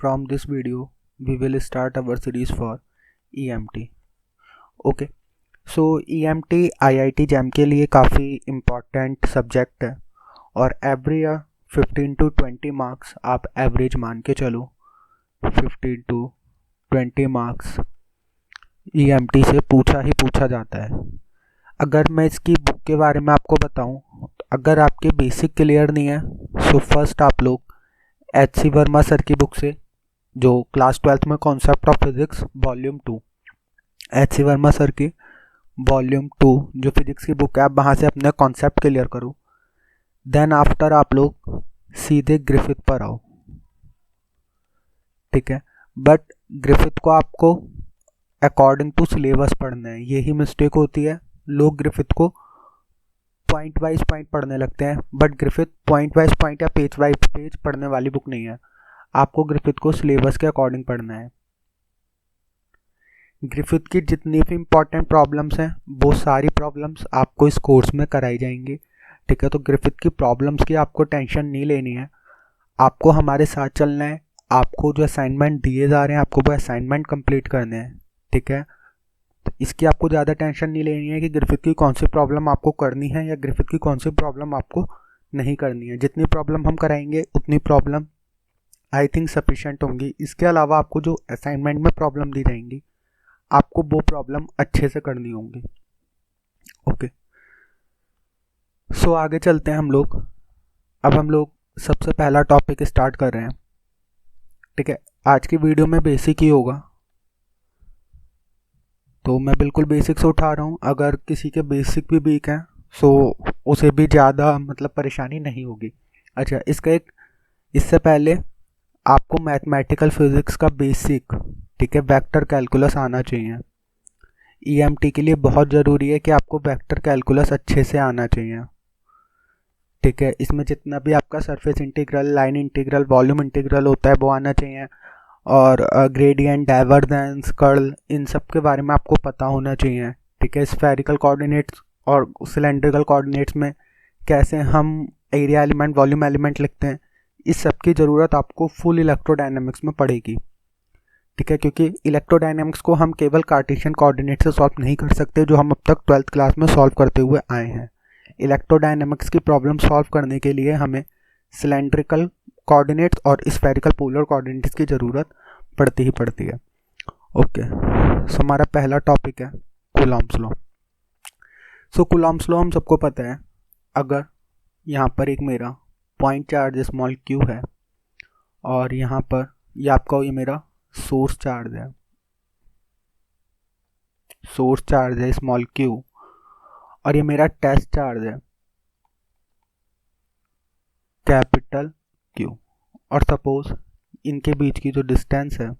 From this video, we will start our series for EMT. Okay, so EMT IIT JAM के लिए काफ़ी important subject है और every year 15 to 20 marks आप average मान के चलो। 15 to 20 मार्क्स EMT से पूछा ही पूछा जाता है। अगर मैं इसकी बुक के बारे में आपको बताऊं, अगर आपके बेसिक क्लियर नहीं है सो फर्स्ट आप लोग HC वर्मा सर की बुक से, जो क्लास 12th में concept of physics volume 2, HC Verma sir की वॉल्यूम 2 जो फिजिक्स की बुक है, आप वहाँ से अपने कॉन्सेप्ट क्लियर करो। देन आफ्टर आप लोग सीधे ग्रिफिथ पर आओ, ठीक है। बट ग्रिफिथ को आपको अकॉर्डिंग टू सिलेबस पढ़ना है। यही मिस्टेक होती है, लोग ग्रिफिथ को पॉइंट वाइज पॉइंट पढ़ने लगते हैं, but Griffith point wise point या पेज वाइज पेज पढ़ने वाली बुक नहीं है। आपको ग्रिफिथ को सिलेबस के अकॉर्डिंग पढ़ना है। ग्रिफिथ की जितनी भी इंपॉर्टेंट प्रॉब्लम्स हैं वो सारी प्रॉब्लम्स आपको इस कोर्स में कराई जाएंगी, ठीक है। तो ग्रिफिथ की प्रॉब्लम्स की आपको टेंशन नहीं लेनी है, आपको हमारे साथ चलना है। आपको जो असाइनमेंट दिए जा रहे हैं आपको वो असाइनमेंट कंप्लीट करने हैं, ठीक है। तो इसकी आपको ज़्यादा टेंशन नहीं लेनी है कि ग्रिफिथ की कौन सी प्रॉब्लम आपको करनी है या ग्रिफिथ की कौन सी प्रॉब्लम आपको नहीं करनी है। जितनी प्रॉब्लम हम कराएंगे उतनी प्रॉब्लम आई थिंक सफिशेंट होंगी। इसके अलावा आपको जो असाइनमेंट में प्रॉब्लम दी जाएंगी आपको वो प्रॉब्लम अच्छे से करनी होंगी। ओके, सो आगे चलते हैं हम लोग। अब हम लोग सबसे पहला टॉपिक स्टार्ट कर रहे हैं, ठीक है। आज की वीडियो में बेसिक ही होगा, तो मैं बिल्कुल बेसिक से उठा रहा हूँ। अगर किसी के बेसिक भी वीक हैं सो उसे भी ज़्यादा परेशानी नहीं होगी। अच्छा, इससे पहले आपको मैथमेटिकल फिजिक्स का बेसिक, ठीक है, वेक्टर कैलकुलस आना चाहिए। EMT के लिए बहुत ज़रूरी है कि आपको वेक्टर कैलकुलस अच्छे से आना चाहिए, ठीक है। इसमें जितना भी आपका surface integral, line integral, volume integral होता है वो आना चाहिए, और ग्रेडियंट, डाइवर्जेंस, कर्ल, इन सब के बारे में आपको पता होना चाहिए, ठीक है। स्फेरिकल कोऑर्डिनेट्स और सिलेंड्रिकल कोऑर्डिनेट्स में कैसे हम एरिया एलिमेंट, वॉल्यूम एलिमेंट लिखते हैं, इस सब की ज़रूरत आपको फुल इलेक्ट्रोडायनेमिक्स में पड़ेगी, ठीक है। क्योंकि इलेक्ट्रोडायनेमिक्स को हम केवल कार्टेशियन कोऑर्डिनेट से सॉल्व नहीं कर सकते, जो हम अब तक 12th क्लास में सॉल्व करते हुए आए हैं। इलेक्ट्रोडायनेमिक्स की प्रॉब्लम सॉल्व करने के लिए हमें सिलेंड्रिकल कोऑर्डिनेट्स और स्फेरिकल पोलर कोऑर्डिनेट्स की ज़रूरत पड़ती ही पड़ती है। ओके, सो हमारा पहला टॉपिक है कूलॉम्स लॉ। सो कूलॉम्स लॉ हम सबको पता है। अगर यहाँ पर एक मेरा पॉइंट चार्ज स्मॉल q है और यहाँ पर ये मेरा सोर्स चार्ज है, स्मॉल q, और ये मेरा टेस्ट चार्ज है कैपिटल Q, और सपोज इनके बीच की जो डिस्टेंस है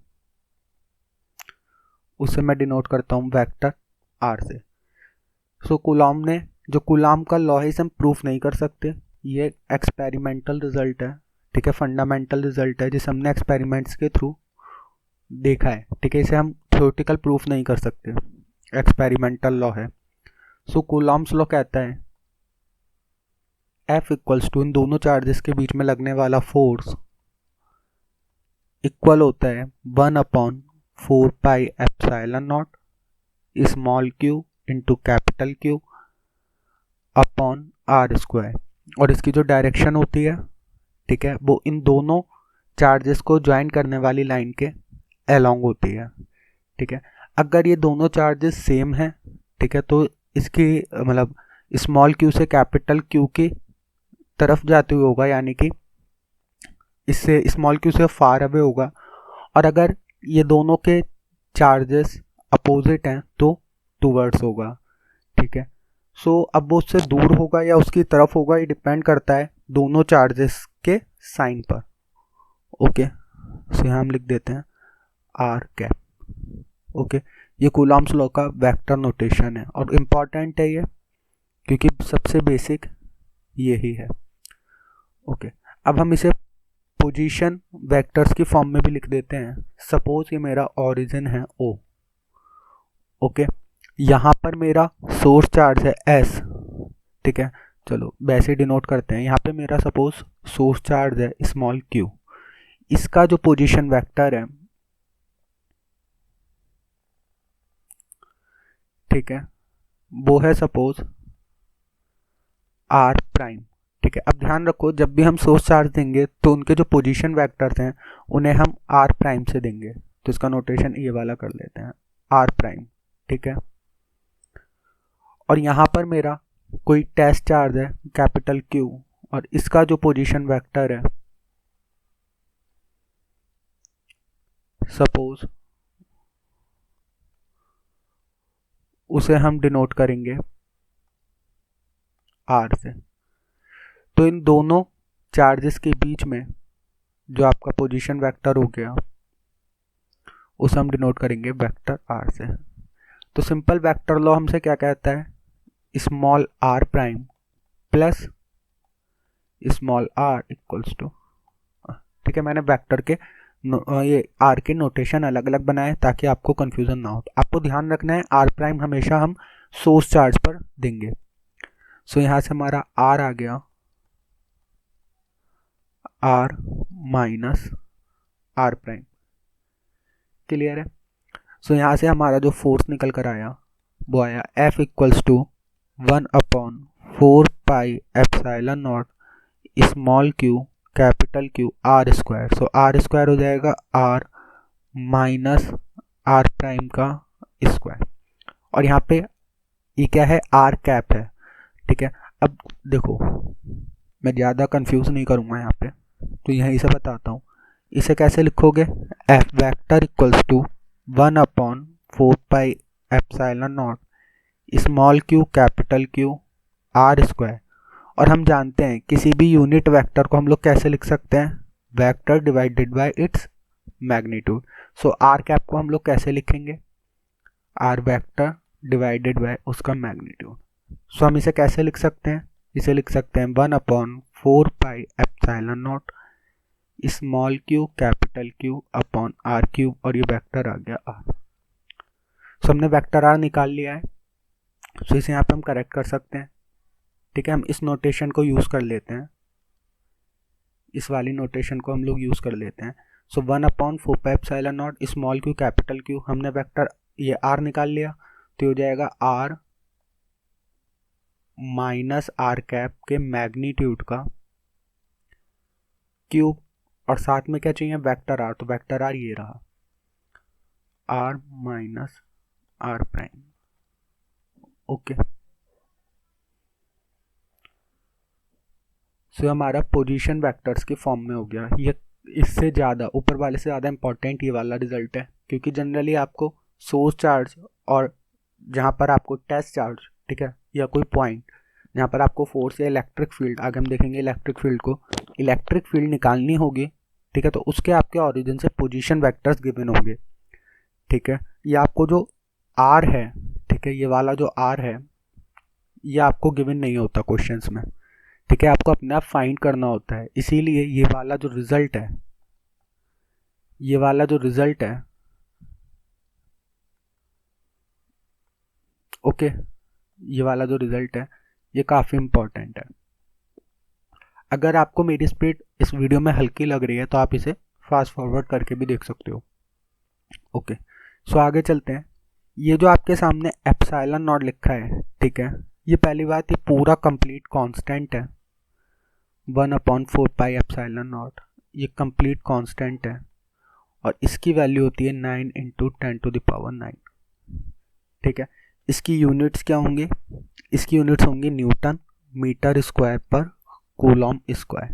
उसे मैं डिनोट करता हूँ वेक्टर r से। सो कूलॉम का लॉ है, इसे हम प्रूफ नहीं कर सकते, ये एक्सपेरिमेंटल रिजल्ट है, ठीक है, फंडामेंटल रिजल्ट है जिसे हमने एक्सपेरिमेंट्स के थ्रू देखा है, ठीक है। इसे हम थ्योरेटिकल प्रूफ नहीं कर सकते, एक्सपेरिमेंटल लॉ है। सो कूलॉम्स लॉ कहता है F इक्वल्स टू इन दोनों चार्जेस के बीच में लगने वाला फोर्स इक्वल होता है 1/4 pi epsilon not small q into capital Q upon r square, और इसकी जो डायरेक्शन होती है, ठीक है, वो इन दोनों चार्जेस को ज्वाइन करने वाली लाइन के अलोंग होती है, ठीक है। अगर ये दोनों चार्जेस सेम हैं, ठीक है, तो इसकी स्मॉल q से कैपिटल Q की तरफ जाते हुए होगा, यानी कि इससे स्मॉल q से फार अवे होगा। और अगर ये दोनों के चार्जेस अपोजिट हैं तो टूवर्ड्स होगा, ठीक है। सो अब वो उससे दूर होगा या उसकी तरफ होगा, ये डिपेंड करता है दोनों चार्जेस के साइन पर। ओके, सो यहाँ हम लिख देते हैं r कैप। ओके, ये कूलॉम्स लॉ का वेक्टर नोटेशन है और इम्पॉर्टेंट है ये, क्योंकि सबसे बेसिक यही है। ओके, अब हम इसे पोजीशन वेक्टर्स की फॉर्म में भी लिख देते हैं। सपोज ये मेरा ओरिजिन है O, ओके, यहाँ पर मेरा सोर्स चार्ज है S, ठीक है। चलो वैसे डिनोट करते हैं, यहाँ पे मेरा सपोज सोर्स चार्ज है स्मॉल q, इसका जो पोजीशन वेक्टर है, ठीक है, वो है सपोज आर प्राइम। ठीक है, अब ध्यान रखो जब भी हम सोर्स चार्ज देंगे तो उनके जो पोजीशन वेक्टर्स हैं उन्हें हम आर प्राइम से देंगे। तो इसका नोटेशन ये वाला कर लेते हैं, आर प्राइम। ठीक है, और यहाँ पर मेरा कोई टेस्ट चार्ज है कैपिटल क्यू, और इसका जो पोजीशन वेक्टर है सपोज उसे हम डिनोट करेंगे आर से। तो इन दोनों चार्जेस के बीच में जो आपका पोजीशन वेक्टर हो गया उसे हम डिनोट करेंगे वेक्टर आर से। तो सिंपल वेक्टर लॉ हमसे क्या कहता है, small r prime plus small r equals to, ठीक है, मैंने वेक्टर के ये आर के नोटेशन अलग अलग बनाए ताकि आपको कंफ्यूजन ना हो। तो आपको ध्यान रखना है आर प्राइम हमेशा हम सोर्स चार्ज पर देंगे। सो यहाँ से हमारा आर आ गया r minus r prime. Clear है? सो यहाँ से हमारा जो फोर्स निकल कर आया वो आया F equals to 1/4 pi epsilon not small q capital Q r square. So r square हो जाएगा आर माइनस आर प्राइम का स्क्वायर, और यहाँ पे ये क्या है, आर कैप है। ठीक है, अब देखो मैं ज़्यादा कंफ्यूज नहीं करूँगा यहाँ पे, तो यहीं से बताता हूँ। इसे कैसे लिखोगे, F vector equals to 1/4 pi epsilon not small q capital Q r square. और हम जानते हैं किसी भी यूनिट वेक्टर को हम लोग कैसे लिख सकते हैं, vector divided by its magnitude. So r cap को हम लोग कैसे लिखेंगे, आर वेक्टर डिवाइडेड बाय उसका मैग्नीट्यूड। सो हम इसे कैसे लिख सकते हैं, इसे लिख सकते हैं 1/4 pi epsilon not small q capital Q upon r cube, और ये वेक्टर आ गया आर। सो हमने वेक्टर आर निकाल लिया है। सो इसे यहाँ पे हम करेक्ट कर सकते हैं। ठीक है, हम इस नोटेशन को यूज़ कर लेते हैं, इस वाली नोटेशन को हम लोग यूज़ कर लेते हैं। So 1/4 pi epsilon not small q capital q, हमने वेक्टर ये आर निकाल लिया, तो हो जाएगा आर माइनस आर कैप के मैग्नीट्यूड का क्यूब, और साथ में क्या चाहिए, वेक्टर आर। तो वेक्टर आर ये रहा, r minus r prime. Okay, so हमारा पोजीशन वेक्टर्स के फॉर्म में हो गया। ये इससे ज़्यादा ऊपर वाले से ज़्यादा इंपॉर्टेंट ये वाला रिजल्ट है, क्योंकि जनरली आपको सोर्स चार्ज और जहाँ पर आपको टेस्ट चार्ज, ठीक है, या कोई पॉइंट जहाँ पर आपको फोर्स या इलेक्ट्रिक फील्ड, आगे हम देखेंगे इलेक्ट्रिक फील्ड को, इलेक्ट्रिक फील्ड निकालनी होगी, ठीक है, तो उसके आपके ओरिजिन से पोजीशन वेक्टर्स गिवन होंगे। ठीक है, ये आपको जो आर है, ठीक है, ये वाला जो आर है ये आपको गिवन नहीं होता क्वेश्चंस में। ठीक है, आपको अपने आप फाइंड करना होता है। इसीलिए ये वाला जो रिजल्ट है, ये वाला जो रिजल्ट है, ओके, ये वाला जो रिजल्ट है ये काफ़ी इंपॉर्टेंट है। अगर आपको मेरी स्पीड इस वीडियो में हल्की लग रही है तो आप इसे फास्ट फॉरवर्ड करके भी देख सकते हो। ओके, सो आगे चलते हैं। ये जो आपके सामने एप्सिलॉन नॉट लिखा है, ठीक है, ये पहली बात, ये पूरा कंप्लीट कांस्टेंट है। 1/4 पाई एप्सिलॉन नॉट ये कंप्लीट कांस्टेंट है, और इसकी वैल्यू होती है 9 × 10⁹। ठीक है, इसकी यूनिट्स क्या होंगी, इसकी यूनिट्स होंगी न्यूटन मीटर स्क्वायर पर कूलॉम स्क्वायर।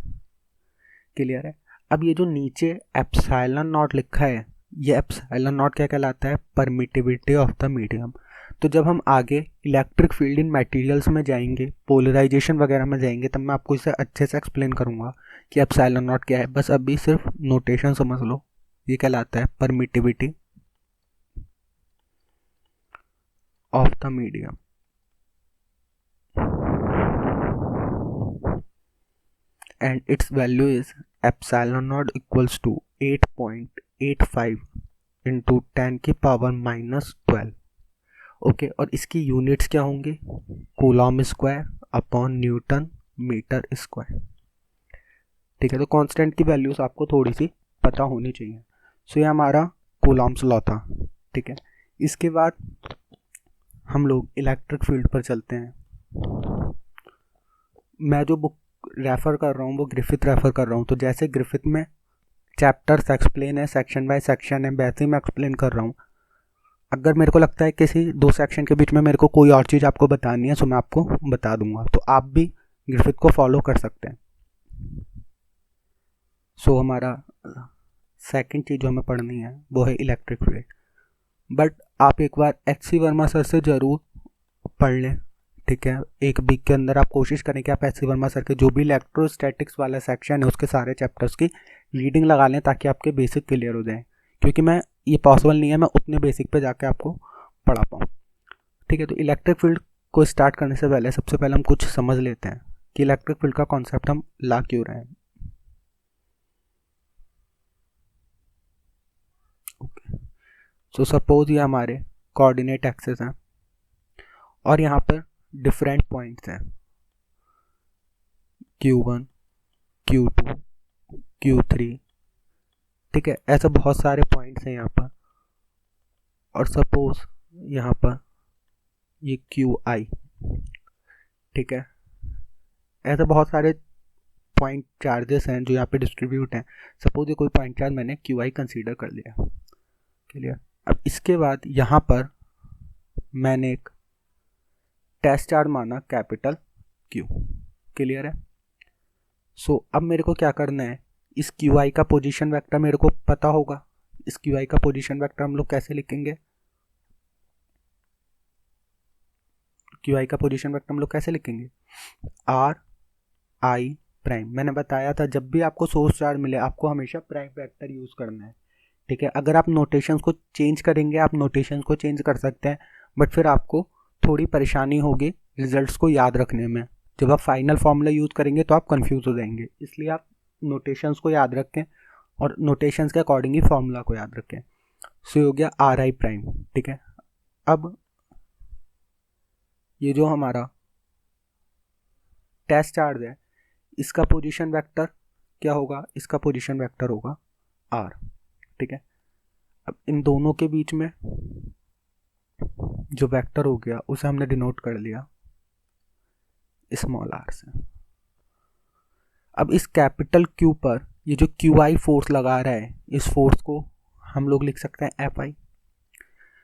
क्लियर है? अब ये जो नीचे एप्सिलॉन नॉट लिखा है, ये एप्सिलॉन नॉट क्या कहलाता है, परमिटिविटी ऑफ द मीडियम। तो जब हम आगे इलेक्ट्रिक फील्ड इन मटेरियल्स में जाएंगे, पोलराइजेशन वगैरह में जाएंगे, तब मैं आपको इसे अच्छे से एक्सप्लेन करूंगा कि एप्सिलॉन नॉट क्या है। बस अभी सिर्फ नोटेशन समझ लो, ये कहलाता है permittivity of the medium. And its value is epsilon naught equals to 8.85 into 10⁻⁻12। Okay, और इसकी यूनिट्स क्या होंगे, coulomb square upon newton metre square. ठीक है, तो कांस्टेंट की वैल्यूज आपको थोड़ी सी पता होनी चाहिए। सो ये हमारा कूलॉम्स लॉ था, ठीक है। इसके बाद हम लोग इलेक्ट्रिक फील्ड पर चलते हैं। मैं जो बुक रेफ़र कर रहा हूँ वो ग्रिफिथ रेफ़र कर रहा हूँ। तो जैसे ग्रिफिथ में चैप्टर्स एक्सप्लेन है, सेक्शन बाय सेक्शन है, वैसे ही मैं एक्सप्लेन कर रहा हूँ। अगर मेरे को लगता है किसी दो सेक्शन के बीच में मेरे को कोई और चीज़ आपको बतानी है तो मैं आपको बता दूंगा, तो आप भी ग्रिफिथ को फॉलो कर सकते हैं। सो हमारा सेकंड चीज़ जो हमें पढ़नी है वो है इलेक्ट्रिक फील्ड। बट आप एक बार एच.सी. वर्मा सर से ज़रूर पढ़ लें, ठीक है। एक वीक के अंदर आप कोशिश करें कि आप एच.सी. वर्मा सर के जो भी इलेक्ट्रोस्टैटिक्स वाला सेक्शन है उसके सारे चैप्टर्स की रीडिंग लगा लें ताकि आपके बेसिक क्लियर हो जाए, क्योंकि मैं ये पॉसिबल नहीं है मैं उतने बेसिक पे जाके आपको पढ़ा पाऊँ, ठीक है। तो इलेक्ट्रिक फील्ड को स्टार्ट करने से पहले सबसे पहले हम कुछ समझ लेते हैं कि इलेक्ट्रिक फील्ड का कॉन्सेप्ट हम ला क्यों रहे हैं। ओके, सो सपोज ये हमारे कोऑर्डिनेट एक्सेस हैं और यहाँ पर डिफरेंट पॉइंट्स हैं Q1, Q2, Q3, ठीक है। ऐसे बहुत सारे पॉइंट्स हैं यहाँ पर। और सपोज यहाँ पर ये QI, ठीक है। ऐसे बहुत सारे पॉइंट चार्जेस हैं जो यहाँ पे डिस्ट्रीब्यूट हैं। सपोज ये कोई पॉइंट चार्ज मैंने QI कंसीडर कर लिया, क्लियर। अब इसके बाद यहाँ पर मैंने एक टेस्ट चार्ज माना कैपिटल Q, क्लियर है। सो अब मेरे को क्या करना है, इस QI का पोजीशन वेक्टर मेरे को पता होगा। इस QI का पोजीशन वेक्टर हम लोग कैसे लिखेंगे, QI का पोजीशन वेक्टर हम लोग कैसे लिखेंगे, RI प्राइम। मैंने बताया था जब भी आपको सोर्स चार्ज मिले आपको हमेशा प्राइम वेक्टर यूज़ करना है, ठीक है। अगर आप नोटेशंस को चेंज करेंगे, आप नोटेशंस को चेंज कर सकते हैं, बट फिर आपको थोड़ी परेशानी होगी रिजल्ट्स को याद रखने में। जब आप फाइनल फार्मूला यूज़ करेंगे तो आप कंफ्यूज हो जाएंगे, इसलिए आप नोटेशंस को याद रखें और नोटेशंस के अकॉर्डिंग ही फार्मूला को याद रखें। सो हो गया RI प्राइम, ठीक है। अब ये जो हमारा टेस्ट चार्ज है इसका पोजीशन वेक्टर क्या होगा, इसका पोजीशन वेक्टर होगा R, ठीक है। अब इन दोनों के बीच में जो वेक्टर हो गया उसे हमने डिनोट कर लिया स्मॉल r से। अब इस कैपिटल Q पर ये जो QI फोर्स लगा रहा है इस फोर्स को हम लोग लिख सकते हैं FI।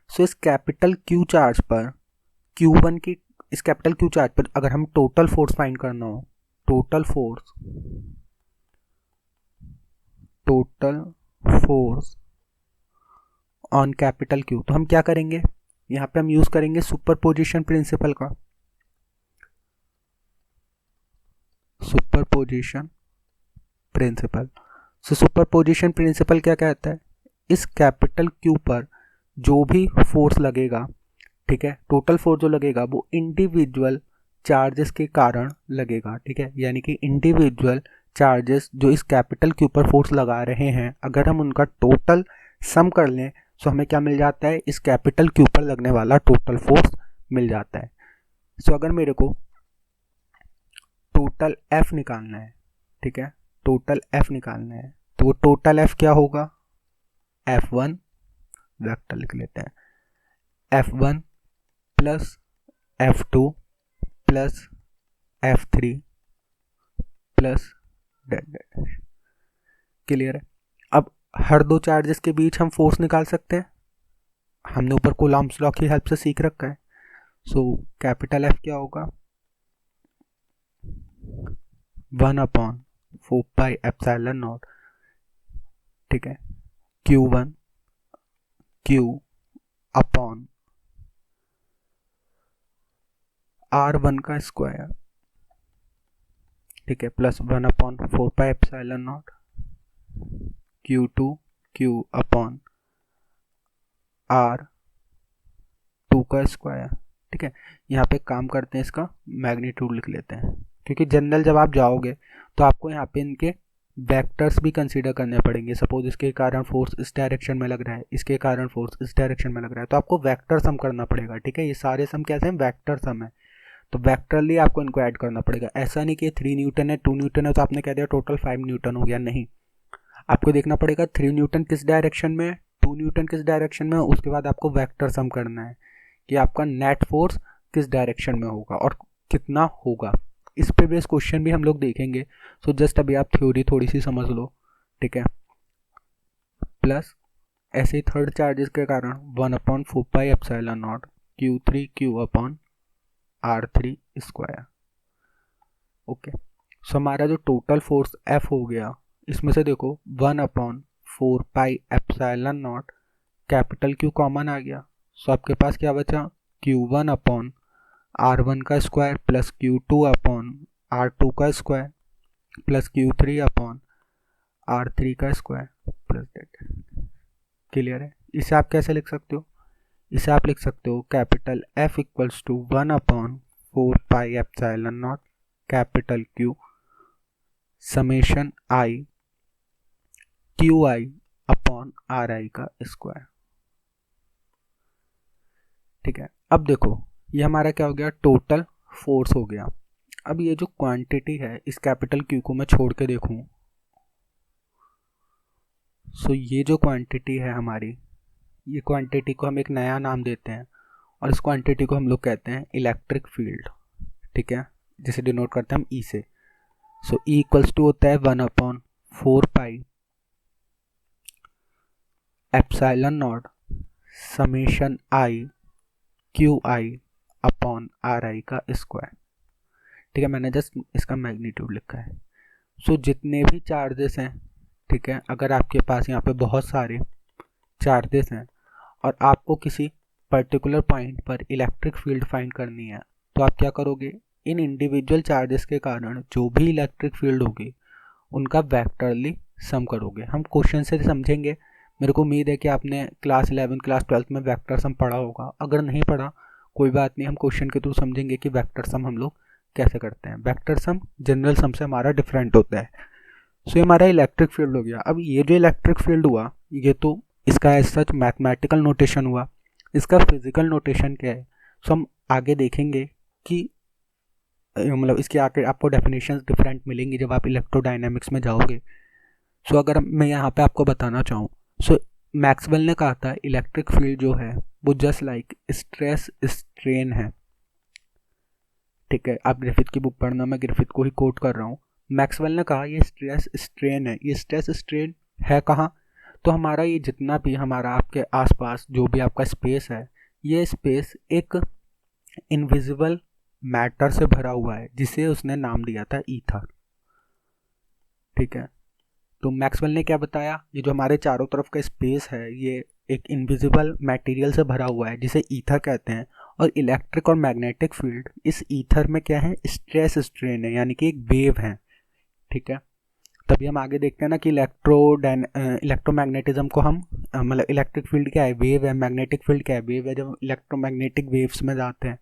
सो इस कैपिटल Q चार्ज पर Q1 की, इस कैपिटल Q चार्ज पर अगर हम टोटल फोर्स फाइंड करना हो, total force on capital Q, तो हम क्या करेंगे, यहाँ पे हम यूज करेंगे सुपरपोजिशन प्रिंसिपल का। Superposition principle. So superposition principle क्या कहता है, इस कैपिटल Q पर जो भी फोर्स लगेगा, ठीक है, टोटल फोर्स जो लगेगा वो इंडिविजुअल चार्जेस के कारण लगेगा, ठीक है। यानी कि इंडिविजुअल चार्जेस जो इस कैपिटल Q पर फोर्स लगा रहे हैं अगर हम उनका टोटल सम कर लें तो हमें क्या मिल जाता है, इस कैपिटल Q पर लगने वाला टोटल फोर्स मिल जाता है। सो अगर मेरे को टोटल F निकालना है, ठीक है, टोटल F निकालना है तो वो टोटल F क्या होगा, F1 वेक्टर लिख लेते हैं, F1 plus F2 plus F3 plus dash, clear है। अब हर दो चार्जेस के बीच हम फोर्स निकाल सकते हैं, हमने ऊपर कूलॉम्स लॉ की हेल्प से सीख रखा है। सो कैपिटल F क्या होगा, 1/4πε0, ठीक है, Q1 Q अपॉन R1 का स्क्वायर, ठीक है, plus 1/4πε0 Q2 Q upon R2 का स्क्वायर, ठीक है। यहाँ पे काम करते हैं, इसका मैग्नीट्यूड लिख लेते हैं, क्योंकि जनरल जब आप जाओगे तो आपको यहाँ पे इनके वेक्टर्स भी कंसीडर करने पड़ेंगे। सपोज इसके कारण फोर्स इस डायरेक्शन में लग रहा है, इसके कारण फोर्स इस डायरेक्शन में लग रहा है, तो आपको वेक्टर सम करना पड़ेगा, ठीक है। ये सारे सम कैसे हैं, वेक्टर सम है, तो वेक्टरली आपको इनको ऐड करना पड़ेगा। ऐसा नहीं कि 3 न्यूटन है 2 न्यूटन है तो आपने कह दिया टोटल 5 न्यूटन हो गया, नहीं। आपको देखना पड़ेगा 3 न्यूटन किस डायरेक्शन में है, 2 न्यूटन किस डायरेक्शन में है, उसके बाद आपको वेक्टर सम करना है कि आपका नेट फोर्स किस डायरेक्शन में होगा और कितना होगा। इस पे बेस क्वेश्चन भी हम लोग देखेंगे। सो जस्ट अभी आप थ्योरी थोड़ी सी समझ लो, ठीक है। प्लस ऐसे ही थर्ड चार्जेस के कारण 1/4πε0 Q3Q/R3 स्क्वायर। ओके, सो हमारा जो टोटल फोर्स F हो गया, इसमें से देखो 1/4πε0 कैपिटल Q कॉमन आ गया। सो आपके पास क्या बचा, Q1/R1 का स्क्वायर प्लस Q2/R2 का स्क्वायर प्लस Q3/R3 का स्क्वायर प्लस दैट। क्लियर है? इसे आप कैसे लिख सकते हो, इसे आप लिख सकते हो capital F equals to 1/4πε0 capital Q summation I QI/RI का स्क्वायर। ठीक है, अब देखो ये हमारा क्या हो गया, टोटल फोर्स हो गया। अब ये जो क्वांटिटी है इस कैपिटल Q को मैं छोड़ के देखूं, सो ये जो क्वांटिटी है हमारी, ये क्वांटिटी को हम एक नया नाम देते हैं और इस क्वांटिटी को हम लोग कहते हैं इलेक्ट्रिक फील्ड। ठीक है, जिसे डिनोट करते हैं हम E से। सो E इक्वल्स टू होता है 1/4πε0 समेशन I QI/RI का स्क्वायर। ठीक है, मैंने जस्ट इसका मैग्नीट्यूड लिखा है। सो जितने भी चार्जेस हैं, ठीक है, अगर आपके पास यहाँ पे बहुत सारे चार्जेस हैं और आपको किसी पर्टिकुलर पॉइंट पर इलेक्ट्रिक फील्ड फाइंड करनी है, तो आप क्या करोगे, इन इंडिविजुअल चार्जेस के कारण जो भी इलेक्ट्रिक फील्ड होगी उनका वेक्टरली सम करोगे। हम क्वेश्चन से समझेंगे। मेरे को उम्मीद है कि आपने क्लास 11 क्लास 12 में वेक्टर सम पढ़ा होगा। अगर नहीं पढ़ा कोई बात नहीं, हम क्वेश्चन के थ्रू समझेंगे कि वेक्टर सम हम लोग कैसे करते हैं। वेक्टर सम जनरल सम से हमारा डिफरेंट होता है। सो ये हमारा इलेक्ट्रिक फील्ड हो गया। अब ये जो इलेक्ट्रिक फील्ड हुआ, ये तो इसका एज सच मैथमेटिकल नोटेशन हुआ। इसका फिजिकल नोटेशन क्या है, सो हम आगे देखेंगे कि मतलब इसके आगे आपको डेफिनेशंस डिफरेंट मिलेंगी जब आप इलेक्ट्रोडायनामिक्स में जाओगे। सो अगर मैं यहाँ पे आपको बताना चाहूँ, सो मैक्सवेल ने कहा था इलेक्ट्रिक फील्ड जो है वो जस्ट लाइक स्ट्रेस स्ट्रेन है। ठीक है, आप ग्रिफिथ की बुक पढ़ना, मैं ग्रिफिथ को ही कोट कर रहा हूँ। मैक्सवेल ने कहा ये स्ट्रेस स्ट्रेन है। ये स्ट्रेस स्ट्रेन है कहाँ, तो हमारा ये जितना भी हमारा आपके आसपास जो भी आपका स्पेस है, ये स्पेस एक इनविजिबल मैटर से भरा हुआ है जिसे उसने नाम दिया था ईथर। ठीक है, तो मैक्सवेल ने क्या बताया, ये जो हमारे चारों तरफ का स्पेस है ये एक इनविजिबल मटेरियल से भरा हुआ है जिसे ईथर कहते हैं। और इलेक्ट्रिक और मैग्नेटिक फील्ड इस ईथर में क्या है, स्ट्रेस स्ट्रेन है, यानी कि एक वेव है। ठीक है, तभी हम आगे देखते हैं ना कि इलेक्ट्रोमैग्नेटिज्म को हम मतलब इलेक्ट्रिक फील्ड क्या है, वेव है, मैग्नेटिक फील्ड क्या है, वेव है। जब इलेक्ट्रोमैग्नेटिक वेव्स में जाते हैं,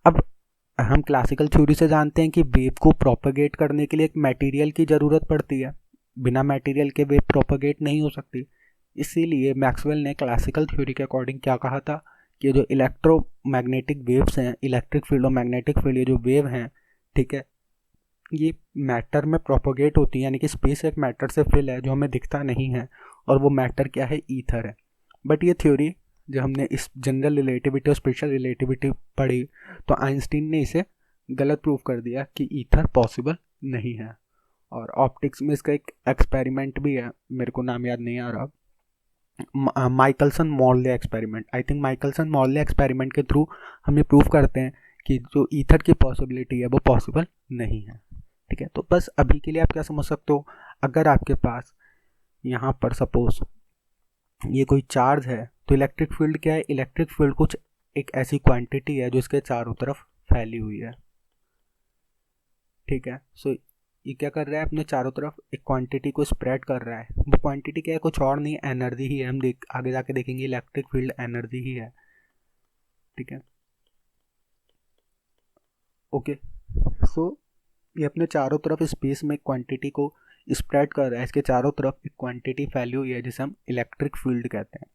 अब हम क्लासिकल थ्योरी से जानते हैं कि वेव को प्रोपगेट करने के लिए एक मटेरियल की ज़रूरत पड़ती है। बिना मटेरियल के वेव प्रोपगेट नहीं हो सकती। इसीलिए मैक्सवेल ने क्लासिकल थ्योरी के अकॉर्डिंग क्या कहा था कि जो इलेक्ट्रोमैग्नेटिक वेव्स हैं, इलेक्ट्रिक फील्ड और मैग्नेटिक फील्ड, ये जो वेव हैं, ठीक है, ये मैटर में प्रोपगेट होती है, यानी कि स्पेस एक मैटर से फिल है जो हमें दिखता नहीं है, और वो मैटर क्या है, ईथर है। बट ये थ्योरी जब हमने इस जनरल रिलेटिविटी और स्पेशल रिलेटिविटी पढ़ी तो आइंस्टीन ने इसे गलत प्रूव कर दिया कि ईथर पॉसिबल नहीं है। और ऑप्टिक्स में इसका एक एक्सपेरिमेंट भी है, मेरे को नाम याद नहीं आ रहा, Michelson Morley experiment. I think Michelson Morley experiment के थ्रू हम ये प्रूव करते हैं कि जो ईथर की पॉसिबिलिटी है वो पॉसिबल नहीं है। ठीक है, तो बस अभी के लिए आप क्या समझ सकते हो, अगर आपके पास यहाँ पर सपोज ये कोई चार्ज है तो इलेक्ट्रिक फील्ड क्या है, इलेक्ट्रिक फील्ड कुछ एक ऐसी क्वांटिटी है जो इसके चारों तरफ फैली हुई है। ठीक है, सो ये क्या कर रहा है, अपने चारों तरफ एक क्वांटिटी को स्प्रेड कर रहा है। वो क्वांटिटी क्या है, कुछ और नहीं, एनर्जी ही है। हम आगे जाके देखेंगे इलेक्ट्रिक फील्ड एनर्जी ही है। ठीक है, ओके, सो ये अपने चारों तरफ स्पेस में एक क्वांटिटी को स्प्रेड कर रहा है। इसके चारों तरफ एक क्वांटिटी फैली हुई है जिसे हम इलेक्ट्रिक फील्ड कहते हैं।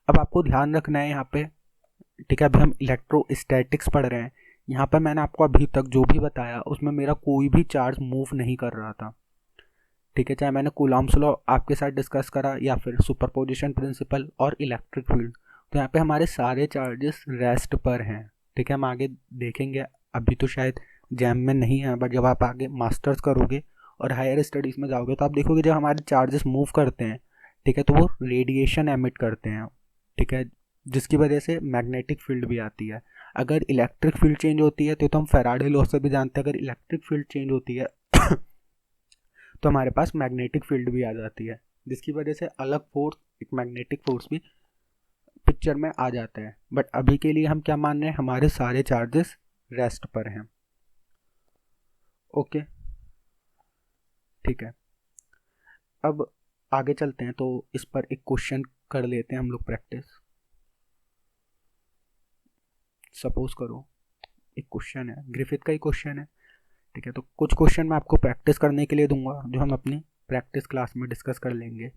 अब आपको ध्यान रखना है यहाँ पे, ठीक है, अभी हम इलेक्ट्रोस्टैटिक्स पढ़ रहे हैं। यहाँ पर मैंने आपको अभी तक जो भी बताया उसमें मेरा कोई भी चार्ज मूव नहीं कर रहा था। ठीक है, चाहे मैंने कूलॉम्स लॉ आपके साथ डिस्कस करा या फिर सुपरपोजिशन प्रिंसिपल और इलेक्ट्रिक फील्ड, तो यहाँ पे हमारे सारे चार्जेस रेस्ट पर हैं। ठीक है, हम आगे देखेंगे, अभी तो शायद जैम में नहीं है, बट जब आप आगे मास्टर्स करोगे और हायर स्टडीज़ में जाओगे तो आप देखोगे जब हमारे चार्जेस मूव करते हैं, ठीक है, तो वो रेडिएशन एमिट करते हैं। ठीक है, जिसकी वजह से मैग्नेटिक फील्ड भी आती है। अगर इलेक्ट्रिक फील्ड चेंज होती है तो हम फैराडे लॉ से भी जानते हैं, अगर इलेक्ट्रिक फील्ड चेंज होती है तो हमारे पास मैग्नेटिक फील्ड भी आ जाती है, जिसकी वजह से अलग फोर्स, एक मैग्नेटिक फोर्स भी पिक्चर में आ जाता है। बट अभी के लिए हम क्या मान रहे हैं, हमारे सारे चार्जेस रेस्ट पर हैं। ओके, ठीक है, अब आगे चलते हैं, तो इस पर एक क्वेश्चन कर लेते हैं हम लोग प्रैक्टिस। सपोज करो एक क्वेश्चन है, ग्रिफिथ का ही क्वेश्चन है। ठीक है, तो कुछ क्वेश्चन मैं आपको प्रैक्टिस करने के लिए दूंगा, जो हम अपनी प्रैक्टिस क्लास में डिस्कस कर लेंगे,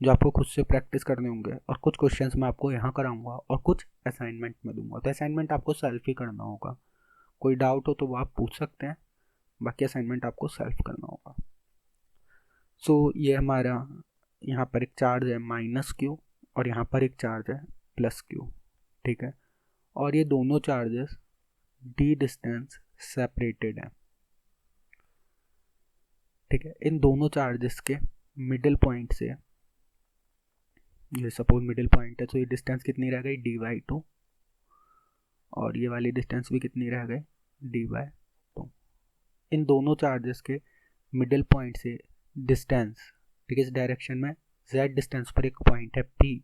जो आपको खुद से प्रैक्टिस करने होंगे, और कुछ क्वेश्चंस मैं आपको यहाँ कराऊंगा और कुछ असाइनमेंट में दूंगा। तो असाइनमेंट आपको सेल्फ ही करना होगा, कोई डाउट हो तो वो आप पूछ सकते हैं, बाकी असाइनमेंट आपको सेल्फ करना होगा। सो ये हमारा यहाँ पर एक चार्ज है -q और यहाँ पर एक चार्ज है +q। ठीक है, और ये दोनों चार्जेस d डिस्टेंस सेपरेटेड हैं। ठीक है, इन दोनों चार्जेस के मिडिल पॉइंट से, ये सपोज मिडिल पॉइंट है, तो ये डिस्टेंस कितनी रह गई d/2, और ये वाली डिस्टेंस भी कितनी रह गई d/2। इन दोनों चार्जेस के मिडिल पॉइंट से डिस्टेंस, ठीक है, इस डायरेक्शन में z डिस्टेंस पर एक पॉइंट है p,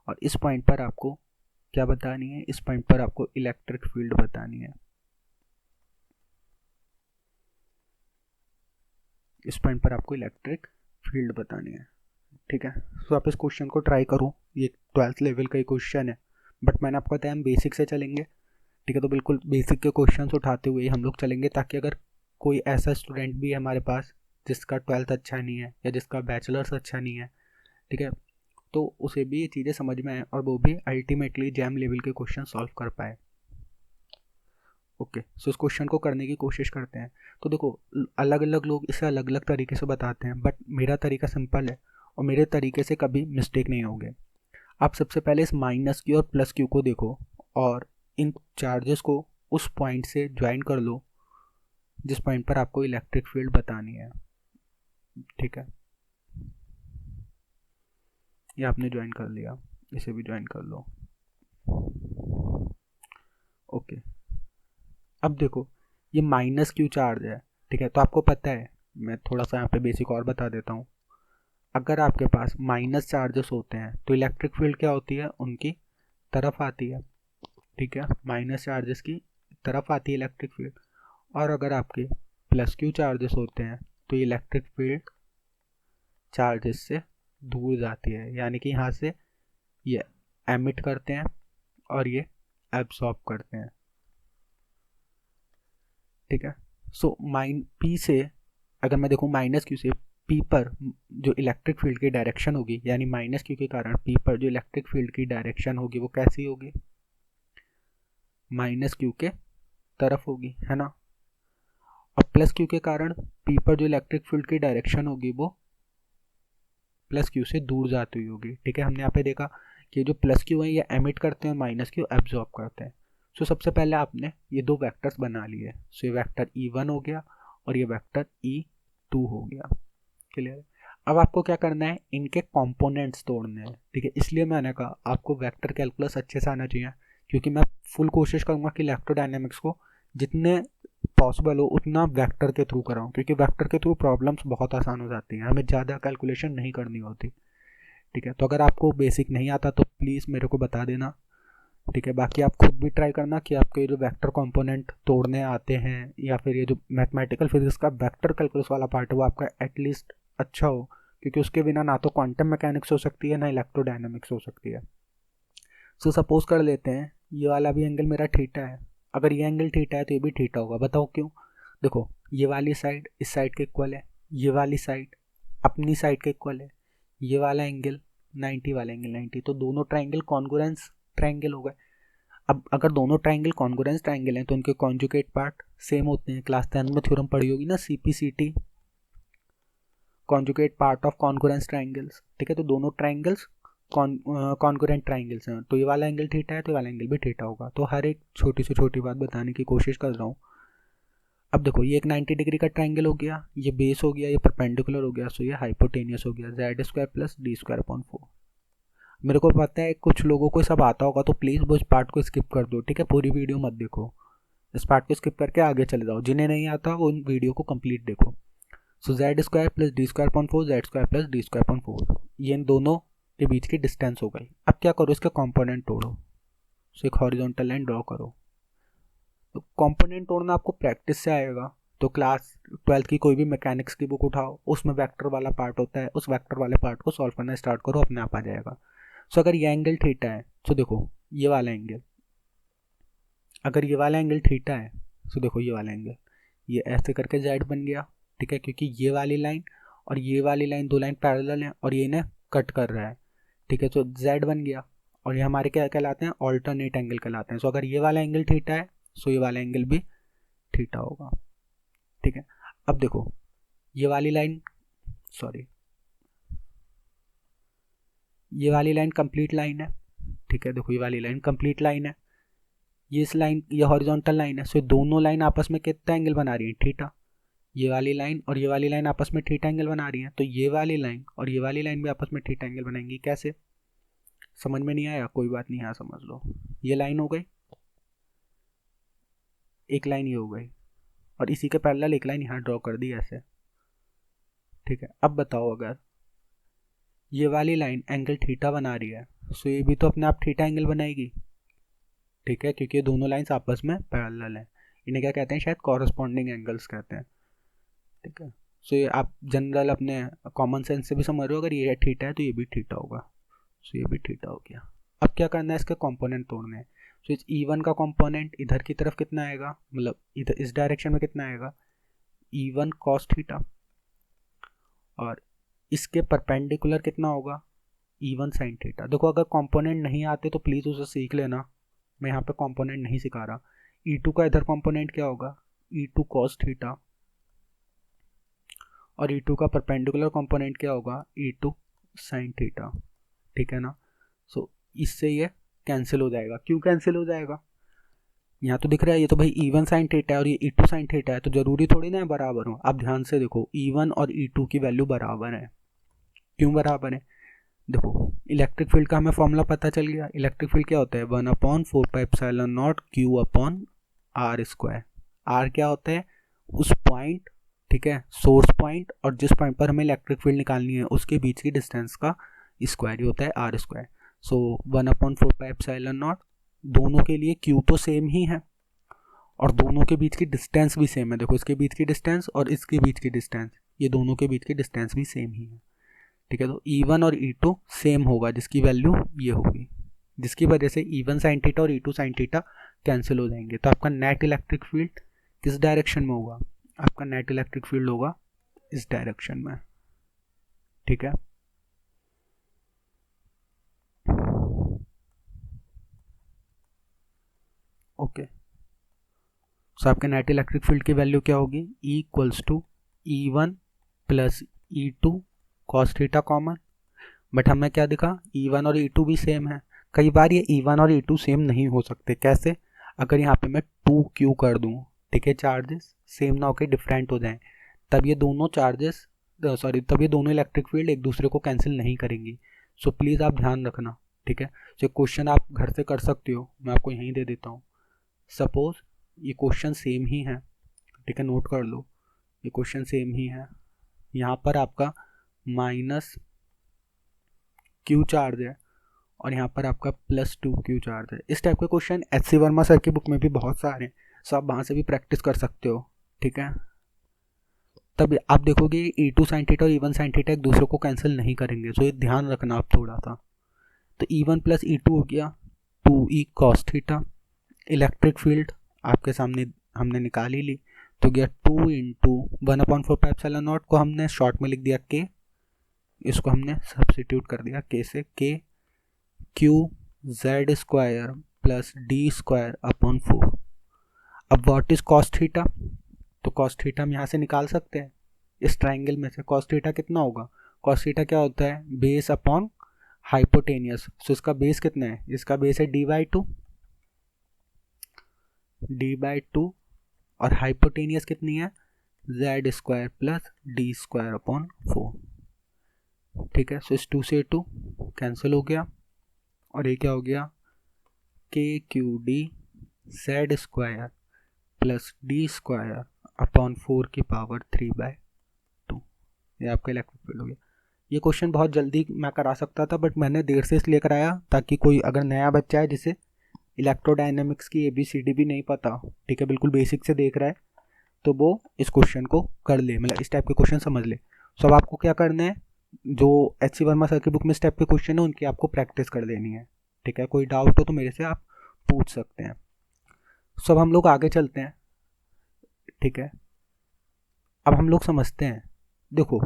और इस पॉइंट पर आपको क्या बतानी है, इस पॉइंट पर आपको इलेक्ट्रिक फील्ड बतानी है। इस पॉइंट पर आपको इलेक्ट्रिक फील्ड बतानी है। ठीक है, तो आप इस क्वेश्चन को ट्राई करो, ये 12th लेवल का ही क्वेश्चन है, बट मैंने आपको बताया हम बेसिक से चलेंगे। ठीक है, तो बिल्कुल बेसिक के क्वेश्चन उठाते हुए हम लोग चलेंगे, ताकि अगर कोई ऐसा स्टूडेंट भी है हमारे पास जिसका 12th अच्छा नहीं है या जिसका बैचलर्स अच्छा नहीं है, ठीक है, तो उसे भी ये चीज़ें समझ में आए और वो भी अल्टीमेटली जैम लेवल के क्वेश्चन सॉल्व कर पाए। ओके, सो इस क्वेश्चन को करने की कोशिश करते हैं। तो देखो, अलग अलग लोग इसे अलग अलग तरीके से बताते हैं, बट मेरा तरीका सिंपल है और मेरे तरीके से कभी मिस्टेक नहीं होंगे। आप सबसे पहले इस -q और +q को देखो और इन चार्जेस को उस पॉइंट से ज्वाइन कर लो जिस पॉइंट पर आपको इलेक्ट्रिक फील्ड बतानी है। ठीक है, ये आपने ज्वाइन कर लिया, इसे भी ज्वाइन कर लो। ओके, अब देखो ये -q चार्ज है। ठीक है, तो आपको पता है, मैं थोड़ा सा यहाँ पे बेसिक और बता देता हूँ। अगर आपके पास माइनस चार्जेस होते हैं तो इलेक्ट्रिक फील्ड क्या होती है, उनकी तरफ आती है। ठीक है, माइनस चार्जेस की तरफ आती है इलेक्ट्रिक फील्ड, और अगर आपके +q चार्जेस होते हैं तो इलेक्ट्रिक फील्ड चार्जेस से दूर जाती है, यानी कि यहाँ से ये एमिट करते हैं और ये एब्सॉर्ब करते हैं। ठीक है, सो p से अगर मैं देखूँ -q से p पर जो इलेक्ट्रिक फील्ड की डायरेक्शन होगी, यानी -q के कारण p पर जो इलेक्ट्रिक फील्ड की डायरेक्शन होगी वो कैसी होगी, -q के तरफ होगी, है ना। और +q के कारण p पर जो इलेक्ट्रिक फील्ड की डायरेक्शन होगी वो +q से दूर जाती हुई होगी। ठीक है, हमने यहाँ पे देखा कि जो +q है ये एमिट करते हैं, -q एब्जॉर्ब करते हैं। सो सबसे पहले आपने ये दो वेक्टर्स बना लिए। सो ये वेक्टर E1 हो गया और ये वेक्टर E2 हो गया। क्लियर। अब आपको क्या करना है, इनके कंपोनेंट्स तोड़ने हैं। ठीक है, इसलिए मैंने कहा आपको वेक्टर कैलकुलस अच्छे से आना चाहिए, क्योंकि मैं फुल कोशिश करूंगा कि इलेक्ट्रोडायनेमिक्स को जितने पॉसिबल हो उतना वेक्टर के थ्रू कराऊं, क्योंकि वेक्टर के थ्रू प्रॉब्लम्स बहुत आसान हो जाती हैं, हमें ज़्यादा कैलकुलेशन नहीं करनी होती। ठीक है, तो अगर आपको बेसिक नहीं आता तो प्लीज़ मेरे को बता देना। ठीक है, बाकी आप खुद भी ट्राई करना कि आपके जो वेक्टर कंपोनेंट तोड़ने आते हैं, या फिर ये जो मैथमेटिकल फिजिक्स का वेक्टर कैलकुलस वाला पार्ट है वो आपका एटलीस्ट अच्छा हो, क्योंकि उसके बिना ना तो क्वांटम मैकेनिक्स हो सकती है ना इलेक्ट्रोडायनामिक्स हो सकती है। सो सपोज कर लेते हैं ये वाला भी एंगल मेरा थीटा है, अगर ये एंगल थीटा है तो ये भी थीटा होगा। बताओ क्यों। देखो, ये वाली साइड इस साइड के इक्वल है, ये वाली साइड अपनी साइड के इक्वल है, ये वाला एंगल 90 वाला एंगल 90, तो दोनों ट्राइंगल कॉन्ग्रुएंस ट्राइंगल हो गए। अब अगर दोनों ट्राइंगल कॉन्ग्रुएंस ट्राइंगल हैं तो उनके कॉन्जुगेट पार्ट सेम होते हैं। क्लास 10 में थ्योरम पढ़ी होगी ना, CP/CT, conjugate part of concurrence triangles, ठीक है। तो दोनों ट्राइंगल्स कॉन्करेंट ट्राइंगल्स हैं, तो ये वाला एंगल थीटा है तो ये वाला एंगल भी थीटा होगा। तो हर एक छोटी से छोटी बात बताने की कोशिश कर रहा हूँ। अब देखो ये एक 90 डिग्री का ट्राइंगल हो गया, ये बेस हो गया, ये परपेंडिकुलर हो गया, सो ये हाइपोटेनियस हो गया, Z square plus d square upon 4। मेरे को पता है कुछ लोगों को सब आता होगा, तो प्लीज़ वो इस पार्ट को स्किप कर दो, ठीक है। पूरी वीडियो मत देखो, इस पार्ट को स्किप करके आगे चले जाओ। जिन्हें नहीं आता वो उन वीडियो को कंप्लीट देखो। So z square plus d square upon 4, z square plus d square upon 4, ये इन दोनों के बीच की डिस्टेंस हो गई। अब क्या करो, इसके कंपोनेंट तोड़ो। सो एक हॉरिजॉन्टल लाइन ड्रॉ करो। तो कंपोनेंट तोड़ना आपको प्रैक्टिस से आएगा। तो क्लास 12th की कोई भी मैकेनिक्स की बुक उठाओ, उसमें वेक्टर वाला पार्ट होता है, उस वेक्टर वाले पार्ट को सॉल्व करना स्टार्ट करो, अपने आप आ जाएगा। सो अगर ये एंगल थीटा है, तो देखो ये वाला एंगल, अगर ये वाला एंगल थीटा है, तो देखो ये वाला एंगल, ये ऐसे करके जेड बन गया, ठीक है, क्योंकि ये वाली लाइन और ये वाली लाइन दो लाइन पैरेलल हैं और ये इन्हें कट कर रहा है, ठीक है। तो जेड बन गया और ये हमारे क्या कहलाते हैं, ऑल्टरनेट एंगल कहलाते हैं। सो अगर ये वाला एंगल थीटा है, सो ये वाला एंगल भी थीटा होगा, ठीक है। अब देखो ये वाली लाइन, सॉरी, ये वाली लाइन कंप्लीट लाइन है, ठीक है। देखो ये वाली लाइन कंप्लीट लाइन है, ये इस लाइन, ये हॉरिजॉन्टल लाइन है। सो दोनों लाइन आपस में कितना एंगल बना रही है, थीटा। ये वाली लाइन और ये वाली लाइन आपस में थीटा एंगल बना रही है, तो ये वाली लाइन और ये वाली लाइन भी आपस में थीटा एंगल बनाएंगी। कैसे, समझ में नहीं आया, कोई बात नहीं, यहाँ समझ लो। ये लाइन हो गई, एक लाइन ये हो गई, और इसी के पैरेलल एक लाइन यहाँ ड्रॉ कर दी ऐसे, ठीक है। अब बताओ अगर ये वाली लाइन एंगल थीटा बना रही है, सो ये भी तो अपने आप थीटा एंगल बनाएगी, ठीक है, क्योंकि ये दोनों लाइंस आपस में पैरेलल हैं। इन्हें क्या कहते हैं, शायद कॉरस्पॉन्डिंग एंगल्स कहते हैं, ठीक है। सो ये आप जनरल अपने कॉमन सेंस से भी समझ रहे हो, अगर ये थीटा है तो ये भी थीटा होगा, सो ये भी थीटा हो गया। अब क्या करना है, इसके कंपोनेंट तोड़ने हैं। सो इस E1 का कंपोनेंट इधर की तरफ कितना आएगा, मतलब इधर इस डायरेक्शन में कितना आएगा, E1 cos थीटा, और इसके परपेंडिकुलर कितना होगा, E1 sin थीटा। देखो अगर कंपोनेंट नहीं आते तो प्लीज़ उसे सीख लेना, मैं यहाँ पे कंपोनेंट नहीं सिखा रहा। E2 का इधर कंपोनेंट क्या होगा, E2 cos थीटा, और E2 का परपेंडिकुलर कंपोनेंट क्या होगा, E2 sin थीटा, ठीक है ना। सो इससे ये कैंसिल हो जाएगा। क्यों कैंसिल हो जाएगा, यहाँ तो दिख रहा है, ये तो भाई E1 sin थीटा है और ये E2 sin थीटा है, तो जरूरी थोड़ी ना है बराबर हो। आप ध्यान से देखो, E1 और E2 की वैल्यू बराबर है। क्यों बराबर है, देखो इलेक्ट्रिक फील्ड का हमें फॉर्मूला पता चल गया। इलेक्ट्रिक फील्ड क्या होता है, 1/4πε0 Q/r²। आर क्या होता है, उस पॉइंट, ठीक है, सोर्स पॉइंट और जिस पॉइंट पर हमें इलेक्ट्रिक फील्ड निकालनी है उसके बीच की डिस्टेंस का स्क्वायर ही होता है r²। सो 1/4πε0, दोनों के लिए Q तो सेम ही है और दोनों के बीच की डिस्टेंस भी सेम है। देखो इसके बीच की डिस्टेंस और इसके बीच की डिस्टेंस, ये दोनों के बीच की डिस्टेंस भी सेम ही है, ठीक है। तो E1 और E2 सेम होगा, जिसकी वैल्यू ये होगी, जिसकी वजह से E1 sin थीटा और E2 sin थीटा कैंसिल हो जाएंगे। तो आपका नेट इलेक्ट्रिक फील्ड किस डायरेक्शन में होगा, आपका नेट इलेक्ट्रिक फील्ड होगा इस डायरेक्शन में, ठीक है। ओके, सो आपके नेट इलेक्ट्रिक फील्ड की वैल्यू क्या होगी, E = E1 + E2 cos theta common. But हमें क्या दिखा, E1 और E2 भी सेम है। कई बार ये E1 और E2 सेम नहीं हो सकते। कैसे, अगर यहाँ पे मैं 2Q कर दूँ, ठीक है, चार्जेस सेम ना होकर डिफरेंट हो जाएं, तब ये दोनों चार्जेस, तब ये दोनों इलेक्ट्रिक फील्ड एक दूसरे को कैंसिल नहीं करेंगी। सो प्लीज़ आप ध्यान रखना, ठीक है। जो क्वेश्चन आप घर से कर सकते हो, मैं आपको यहीं दे देता हूँ। सपोज ये क्वेश्चन सेम ही है, ठीक है, नोट कर लो, ये क्वेश्चन सेम ही है। यहाँ पर आपका -Q चार्ज है और यहाँ पर आपका +2Q चार्ज है। इस टाइप के क्वेश्चन HC वर्मा सर की बुक में भी बहुत सारे हैं, सो आप वहाँ से भी प्रैक्टिस कर सकते हो, ठीक है। तब आप देखोगे E2 sin थीटा और E1 sin थीटा एक दूसरे को कैंसिल नहीं करेंगे, सो ये ध्यान रखना आप थोड़ा सा। तो E1 + E2 हो गया 2E cos theta. Electric field आपके सामने हमने निकाल ही ली, तो गया 2 × 1/4πε0 को हमने शॉर्ट में लिख दिया K, इसको हमने सब्सिट्यूट कर दिया K से, K QZ² + D²/4। अब व्हाट इज cos थीटा, तो cos थीटा हम यहाँ से निकाल सकते हैं, इस ट्राइंगल में से कॉस थीटा कितना होगा, कॉस थीटा क्या होता है, बेस अपॉन हाइपोटेनियस। सो इसका बेस कितना है, इसका बेस है d/2 और हाइपोटेनियस कितनी है, z² प्लस d² अपॉन 4। ठीक है, सो इस 2 से 2 कैंसिल हो गया और ये क्या हो गया, KQD z² plus d² upon 4 की पावर 3/2। ये आपका इलेक्ट्रिक फील्ड हो गया। ये क्वेश्चन बहुत जल्दी मैं करा सकता था, बट मैंने देर से इसलिए कराया ताकि कोई अगर नया बच्चा है जिसे इलेक्ट्रोडायनेमिक्स की ABCD भी नहीं पता, ठीक है, बिल्कुल बेसिक से देख रहा है, तो वो इस क्वेश्चन को कर ले, मतलब इस टाइप के क्वेश्चन समझ ले। सो अब आपको क्या करना है, जो HC वर्मा सर की बुक में इस टाइप के क्वेश्चन है उनकी आपको प्रैक्टिस कर लेनी है। ठीक है, कोई डाउट हो तो मेरे से आप पूछ सकते हैं। सो अब हम लोग आगे चलते हैं। ठीक है, अब हम लोग समझते हैं, देखो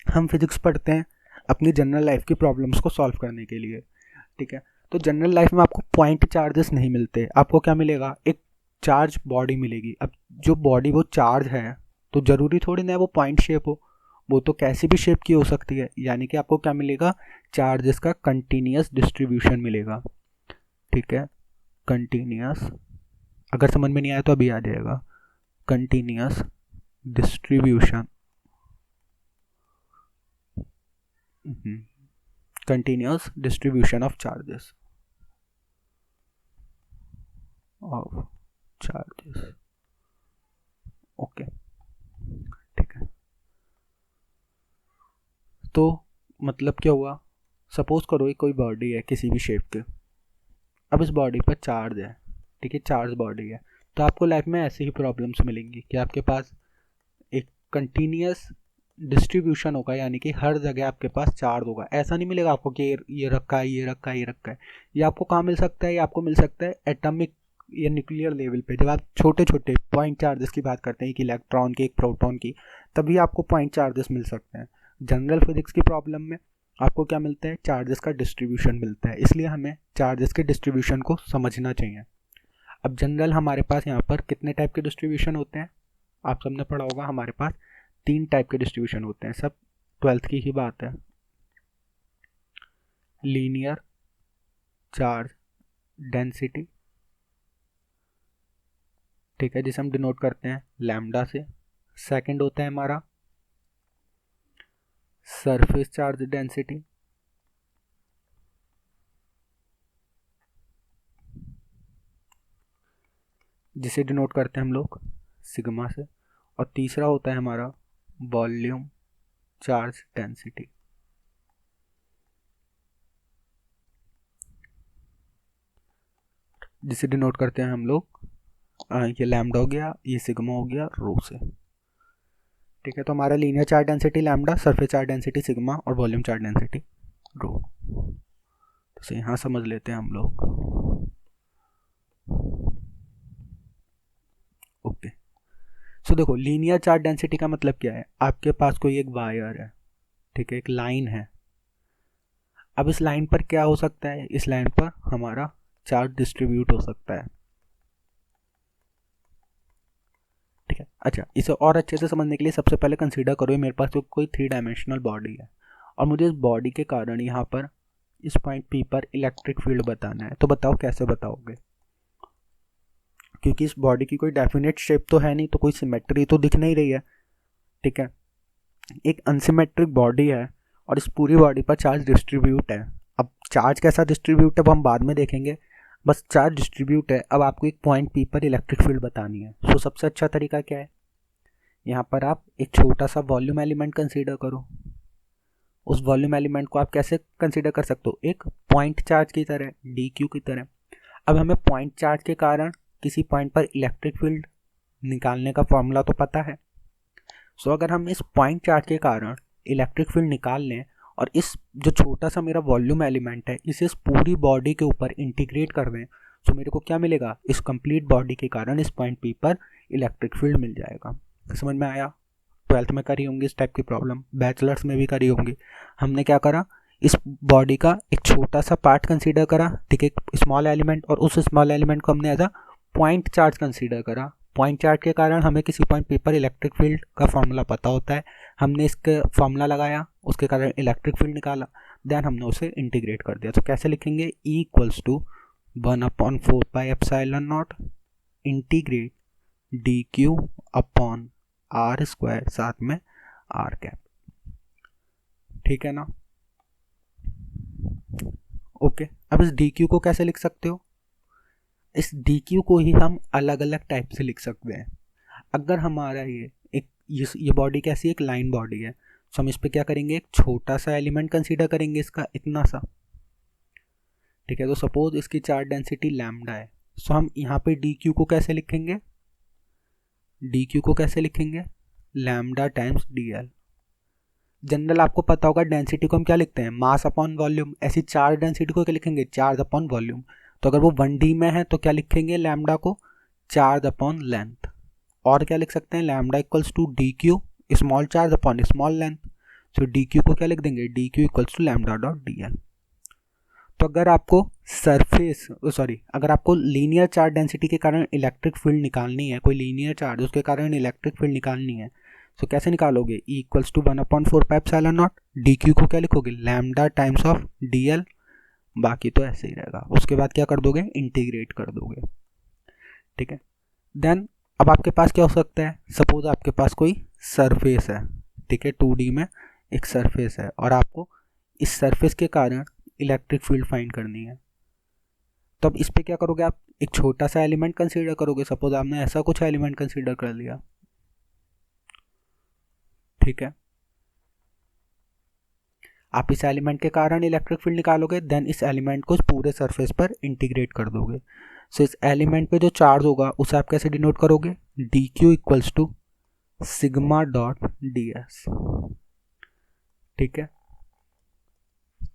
हम फिजिक्स पढ़ते हैं अपनी जनरल लाइफ की प्रॉब्लम्स को सॉल्व करने के लिए। ठीक है, तो जनरल लाइफ में आपको पॉइंट चार्जेस नहीं मिलते, आपको क्या मिलेगा, एक चार्ज बॉडी मिलेगी। अब जो बॉडी वो चार्ज है तो ज़रूरी थोड़ी ना है वो पॉइंट शेप हो, वो तो कैसी भी शेप की हो सकती है, यानी कि आपको क्या मिलेगा, चार्जेस का कंटिन्यूस डिस्ट्रीब्यूशन मिलेगा। ठीक है, कंटिन्यूस, अगर समझ में नहीं आया तो अभी आ जाएगा, continuous distribution, continuous distribution of charges okay. ठीक है, तो मतलब क्या हुआ, सपोज करो ये कोई बॉडी है किसी भी शेप के, अब इस बॉडी पर चार्ज है, ठीक है, चार्ज बॉडी है, तो आपको लाइफ में ऐसे ही प्रॉब्लम्स मिलेंगी कि आपके पास एक कंटिन्यूस डिस्ट्रीब्यूशन होगा, यानी कि हर जगह आपके पास चार्ज होगा। ऐसा नहीं मिलेगा आपको कि ये रखा है, ये रखा है, ये रखा है। ये आपको कहाँ मिल सकता है, ये आपको मिल सकता है एटॉमिक या न्यूक्लियर लेवल पे, जब आप छोटे छोटे पॉइंट चार्जेस की बात करते हैं, एक इलेक्ट्रॉन की, एक प्रोटॉन की, तभी आपको पॉइंट चार्जेस मिल सकते हैं। जनरल फिजिक्स की प्रॉब्लम में आपको क्या मिलता है, चार्जेस का डिस्ट्रीब्यूशन मिलता है, इसलिए हमें चार्जेस के डिस्ट्रीब्यूशन को समझना चाहिए। अब जनरल हमारे पास यहाँ पर कितने टाइप के डिस्ट्रीब्यूशन होते हैं, आप सबने पढ़ा होगा, हमारे पास 3 टाइप के डिस्ट्रीब्यूशन होते हैं, सब 12th की ही बात है। लीनियर चार्ज डेंसिटी, ठीक है, जिसे हम डिनोट करते हैं लैम्डा से। सेकंड होता है हमारा सरफेस चार्ज डेंसिटी, जिसे डिनोट करते हैं हम लोग सिग्मा से। और तीसरा होता है हमारा वॉल्यूम चार्ज डेंसिटी, जिसे डिनोट करते हैं हम लोग, ये लैम्डा हो गया, ये सिग्मा हो गया रो से। ठीक है, तो हमारा linear charge density lambda, surface charge density sigma और वॉल्यूम चार्ज डेंसिटी रो। तो यहाँ समझ लेते हैं हम लोग। ओके, सो देखो लीनियर चार्ज डेंसिटी का मतलब क्या है, आपके पास कोई एक वायर है, ठीक है, एक लाइन है। अब इस लाइन पर क्या हो सकता है, इस लाइन पर हमारा चार्ज डिस्ट्रीब्यूट हो सकता है। ठीक है, अच्छा, इसे और अच्छे से समझने के लिए सबसे पहले कंसीडर करो मेरे पास कोई 3 डायमेंशनल बॉडी है और मुझे इस बॉडी के कारण यहाँ पर इस पॉइंट P पर इलेक्ट्रिक फील्ड बताना है। तो बताओ कैसे बताओगे, क्योंकि इस बॉडी की कोई डेफिनेट शेप तो है नहीं, तो कोई सिमेट्री तो दिख नहीं रही है। ठीक है, एक अनसिमेट्रिक बॉडी है और इस पूरी बॉडी पर चार्ज डिस्ट्रीब्यूट है। अब चार्ज कैसा डिस्ट्रीब्यूट है वो हम बाद में देखेंगे, बस चार्ज डिस्ट्रीब्यूट है। अब आपको एक पॉइंट P पर इलेक्ट्रिक फील्ड बतानी है। सो सबसे अच्छा तरीका क्या है, यहाँ पर आप एक छोटा सा वॉल्यूम एलिमेंट कंसीडर करो। उस वॉल्यूम एलिमेंट को आप कैसे कंसीडर कर सकते हो, एक पॉइंट चार्ज की तरह, dq की तरह। अब हमें पॉइंट चार्ज के कारण किसी पॉइंट पर इलेक्ट्रिक फील्ड निकालने का फॉर्मूला तो पता है। सो अगर हम इस पॉइंट चार्ज के कारण इलेक्ट्रिक फील्ड निकाल लें और इस जो छोटा सा मेरा वॉल्यूम एलिमेंट है इसे इस पूरी बॉडी के ऊपर इंटीग्रेट कर दें, सो मेरे को क्या मिलेगा, इस कंप्लीट बॉडी के कारण इस पॉइंट P पर इलेक्ट्रिक फील्ड मिल जाएगा। समझ में आया, 12th में करी होंगी इस टाइप की प्रॉब्लम, बैचलर्स में भी करी होंगी। हमने क्या करा, इस बॉडी का एक छोटा सा पार्ट कंसीडर करा, ठीक है, स्मॉल एलिमेंट, और उस स्मॉल एलिमेंट को हमने as a point charge consider करा। पॉइंट चार्ज के कारण हमें किसी पॉइंट पे पर इलेक्ट्रिक फील्ड का फॉर्मूला पता होता है, हमने इसका फॉर्मूला लगाया, उसके कारण इलेक्ट्रिक फील्ड निकाला, देन हमने उसे इंटीग्रेट कर दिया। तो कैसे लिखेंगे, E equals to 1/4πε0 integrate dq upon r square साथ में r कैप। ठीक है ना। ओके, अब इस dq को कैसे लिख सकते हो, इस dq को ही हम अलग अलग टाइप से लिख सकते हैं। अगर हमारा ये बॉडी कैसी एक लाइन बॉडी है, तो हम इस पे क्या करेंगे, एक छोटा सा एलिमेंट कंसीडर करेंगे, इसका इतना सा। ठीक है, तो सपोज इसकी चार्ज डेंसिटी लैम्डा है, सो हम यहाँ पे dq को कैसे लिखेंगे, dq को कैसे लिखेंगे, लैम्डा टाइम्स dl। जनरल आपको पता होगा डेंसिटी को हम क्या लिखते हैं, मास अपॉन वॉल्यूम। ऐसी चार्ज डेंसिटी को क्या लिखेंगे, चार्ज अपॉन वॉल्यूम। तो अगर वो 1D में है तो क्या लिखेंगे, लैम्डा को चार्ज अपॉन लेंथ। और क्या लिख सकते हैं, lambda equals to dq small charge upon small length. तो dq को क्या लिख देंगे, dq equals to lambda dot dl। तो अगर आपको अगर आपको लीनियर चार्ज डेंसिटी के कारण इलेक्ट्रिक फील्ड निकालनी है, कोई लीनियर चार्ज उसके कारण इलेक्ट्रिक फील्ड निकालनी है, तो कैसे निकालोगे, E इक्वल्स टू 1/4πε0, dq को क्या लिखोगे, लैम्डा टाइम्स ऑफ dl, बाकी तो ऐसे ही रहेगा। उसके बाद क्या कर दोगे, इंटीग्रेट कर दोगे। ठीक है, देन अब आपके पास क्या हो सकता है, सपोज आपके पास कोई सरफेस है, ठीक है, 2D में एक सरफेस है, और आपको इस सरफेस के कारण इलेक्ट्रिक फील्ड फाइंड करनी है। तो अब इस पे क्या करोगे, आप एक छोटा सा एलिमेंट कंसीडर करोगे। सपोज आपने ऐसा कुछ एलिमेंट कंसीडर कर लिया, ठीक है, आप इस एलिमेंट के कारण इलेक्ट्रिक फील्ड निकालोगे, देन इस एलिमेंट को पूरे सरफेस पर इंटीग्रेट कर दोगे। सो इस एलिमेंट पे जो चार्ज होगा उसे आप कैसे डिनोट करोगे, dq equals to sigma dot ds। ठीक है,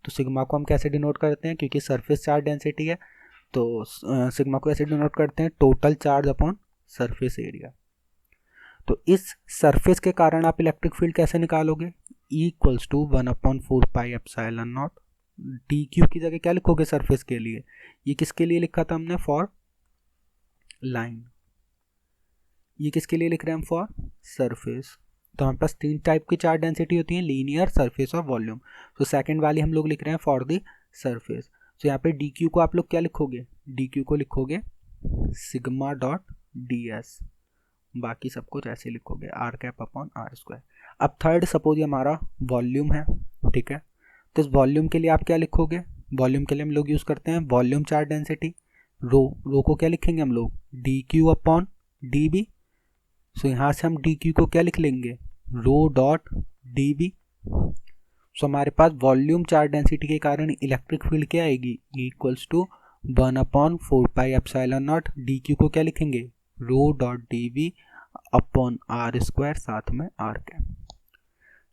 तो सिग्मा को हम कैसे डिनोट करते हैं, क्योंकि सरफेस चार्ज डेंसिटी है, तो सिग्मा को ऐसे डिनोट करते हैं total charge upon surface area. तो इस सरफेस के कारण आप इलेक्ट्रिक फील्ड कैसे निकालोगे, E इक्वल्स टू 1/4πε0, dq की जगह क्या लिखोगे सरफेस के लिए, ये किसके लिए लिखा था हमने, फॉर लाइन, ये किसके लिए लिख रहे हैं हम, फॉर सरफेस। तो हमारे पास 3 टाइप की चार्ज डेंसिटी होती है, लीनियर, सरफेस और वॉल्यूम। तो सेकंड वाली हम लोग लिख रहे हैं फॉर द सरफेस। तो यहाँ पे dq को आप लोग क्या लिखोगे, dq को लिखोगे सिग्मा डॉट ds, बाकी सब कुछ ऐसे लिखोगे r cap upon r square. अब थर्ड, सपोज ये हमारा वॉल्यूम है, ठीक है, तो इस वॉल्यूम के लिए आप क्या लिखोगे, वॉल्यूम के लिए हम लोग यूज़ करते हैं वॉल्यूम चार्ज डेंसिटी, रो को क्या लिखेंगे हम लोग, dq अपॉन dv। सो यहाँ से हम dq को क्या लिख लेंगे, रो डॉट dv। सो हमारे पास वॉल्यूम चार्ज डेंसिटी के कारण इलेक्ट्रिक फील्ड क्या आएगी, E इक्वल्स टू 1/4πε0, dq को क्या लिखेंगे, rho dot dv upon r square साथ में r कैप।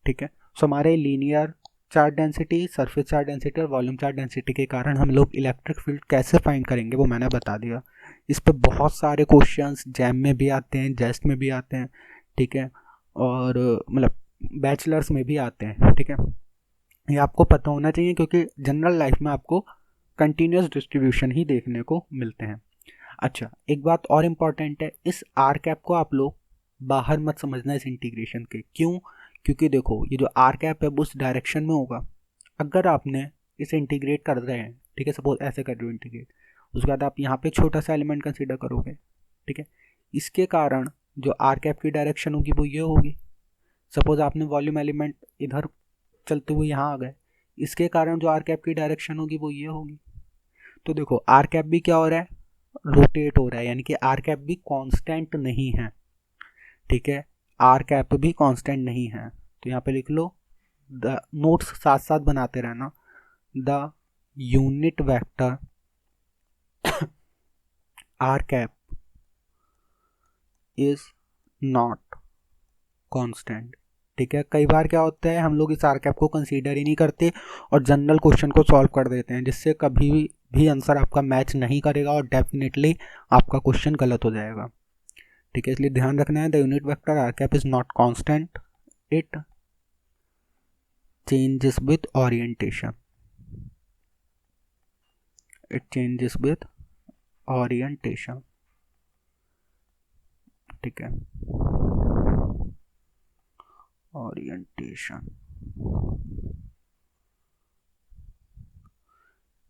ठीक है, सो हमारे linear charge density, surface charge density और वॉल्यूम चार्ज डेंसिटी के कारण हम लोग इलेक्ट्रिक फील्ड कैसे फाइंड करेंगे वो मैंने बता दिया। इस पे बहुत सारे क्वेश्चंस जैम में भी आते हैं, जेस्ट में भी आते हैं, ठीक है, और मतलब बैचलर्स में भी आते हैं। ठीक है, ये आपको पता होना चाहिए, क्योंकि जनरल लाइफ में आपको कंटिन्यूस डिस्ट्रीब्यूशन ही देखने को मिलते हैं। अच्छा, एक बात और इम्पॉर्टेंट है, इस आर कैप को आप लोग बाहर मत समझना इस इंटीग्रेशन के। क्यों, क्योंकि देखो ये जो आर कैप है वो उस डायरेक्शन में होगा। अगर आपने इसे इंटीग्रेट कर रहे हैं, ठीक है, सपोज ऐसे कर रहे हो इंटीग्रेट, उसके बाद आप यहाँ पे छोटा सा एलिमेंट कंसीडर करोगे, ठीक है, इसके कारण जो आर कैप की डायरेक्शन होगी वो ये होगी। सपोज आपने वॉल्यूम एलिमेंट इधर चलते हुए यहाँ आ गए, इसके कारण जो आर कैप की डायरेक्शन होगी वो ये होगी। तो देखो आर कैप भी क्या हो रहा है, रोटेट हो रहा है, यानी कि आर कैप भी कांस्टेंट नहीं है। ठीक है, आर कैप भी कांस्टेंट नहीं है। तो यहाँ पे लिख लो, द नोट्स साथ साथ बनाते रहना, the unit vector r cap is not constant. ठीक है, कई बार क्या होता है, हम लोग इस आर कैप को कंसीडर ही नहीं करते और जनरल क्वेश्चन को सॉल्व कर देते हैं, जिससे कभी भी आंसर आपका मैच नहीं करेगा और डेफिनेटली आपका क्वेश्चन गलत हो जाएगा। ठीक है, इसलिए ध्यान रखना है, the unit vector r cap is not constant, it changes with orientation, it changes with orientation. ठीक है, ओरिएंटेशन,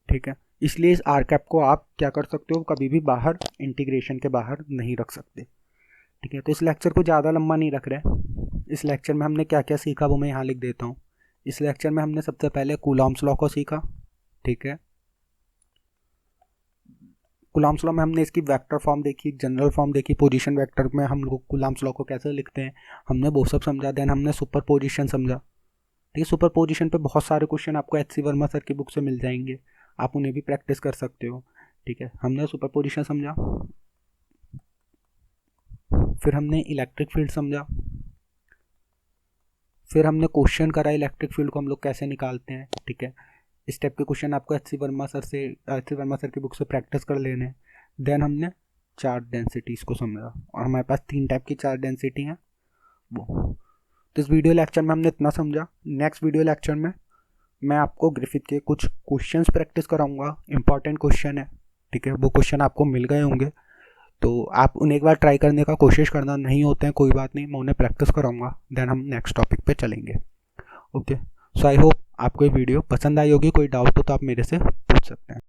ठीक है। इसलिए इस आर कैप को आप क्या कर सकते हो, कभी भी बाहर इंटीग्रेशन के बाहर नहीं रख सकते, ठीक है। तो इस लेक्चर को ज़्यादा लंबा नहीं रख रहे। इस लेक्चर में हमने क्या क्या सीखा वो मैं यहाँ लिख देता हूँ। इस लेक्चर में हमने सबसे पहले कूलॉम्स लॉ को सीखा, ठीक है। कूलॉम्स लॉ में हमने इसकी वेक्टर फॉर्म देखी, जनरल फॉर्म देखी, पोजीशन वेक्टर में हम लोग कूलॉम्स लॉ को कैसे लिखते हैं हमने वो सब समझा। देन हमने सुपर पोजिशन समझा, ठीक है। सुपर पोजिशन पे बहुत सारे क्वेश्चन आपको एच सी वर्मा सर की बुक से मिल जाएंगे, आप उन्हें भी प्रैक्टिस कर सकते हो, ठीक है। हमने सुपर पोजिशन समझा, फिर हमने इलेक्ट्रिक फील्ड समझा, फिर हमने क्वेश्चन करा इलेक्ट्रिक फील्ड को हम लोग कैसे निकालते हैं, ठीक है। इस टाइप के क्वेश्चन आपको एच सी वर्मा सर की बुक से प्रैक्टिस कर लेने हैं। देन हमने चार्ज डेंसिटीज़ को समझा, और हमारे पास 3 टाइप की चार्ज डेंसिटी हैं वो। तो इस वीडियो लेक्चर में हमने इतना समझा। नेक्स्ट वीडियो लेक्चर में मैं आपको ग्रिफिथ के कुछ क्वेश्चंस प्रैक्टिस कराऊंगा, इंपॉर्टेंट क्वेश्चन है, ठीक है। वो क्वेश्चन आपको मिल गए होंगे तो आप उन्हें एक बार ट्राई करने का कोशिश करना, नहीं होते हैं कोई बात नहीं, मैं उन्हें प्रैक्टिस कराऊंगा। देन हम नेक्स्ट टॉपिक पे चलेंगे। ओके, सो आई होप आपको ये वीडियो पसंद आई होगी। कोई डाउट हो तो आप मेरे से पूछ सकते हैं।